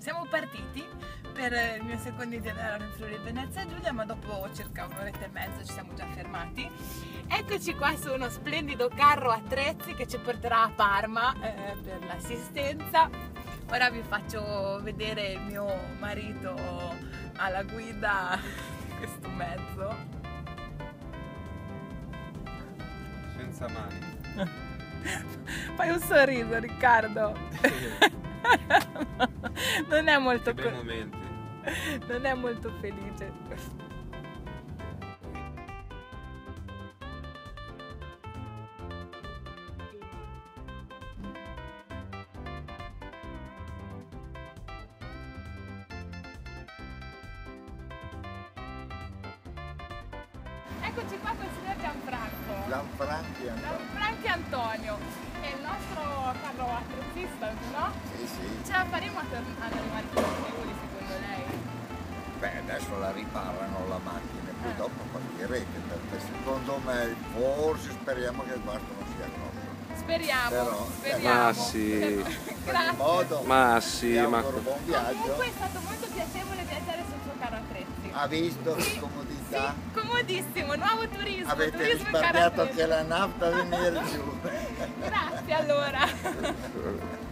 Siamo partiti per il mio secondo itinerario in Friuli Venezia Giulia, ma dopo circa un'oretta e mezza ci siamo già fermati. Eccoci qua su uno splendido carro attrezzi che ci porterà a Parma per l'assistenza. Ora vi faccio vedere il mio marito alla guida di questo mezzo. Senza mani. Fai un sorriso, Riccardo. Non è molto Che bei momenti. Non è molto felice. Eccoci qua con il signor Gianfranco. Gianfranchi Antonio. È il nostro carro attrezzista, no? Sì, sì. Ce la faremo ad arrivare qui a Friuli, secondo lei? Beh, adesso la riparano la macchina e poi dopo partirete, perché secondo me, forse speriamo che il guasto non sia grosso. Speriamo, Però, speriamo. ma sì. Grazie. Modo, Ma sì, vi ma auguro buon viaggio. Comunque è stato molto piacevole viaggiare sul suo carro attrezzi. Ha visto che comodità? Sì, comodissimo, nuovo turismo. Avete turismo risparmiato carro anche la nafta a venire giù. Grazie allora.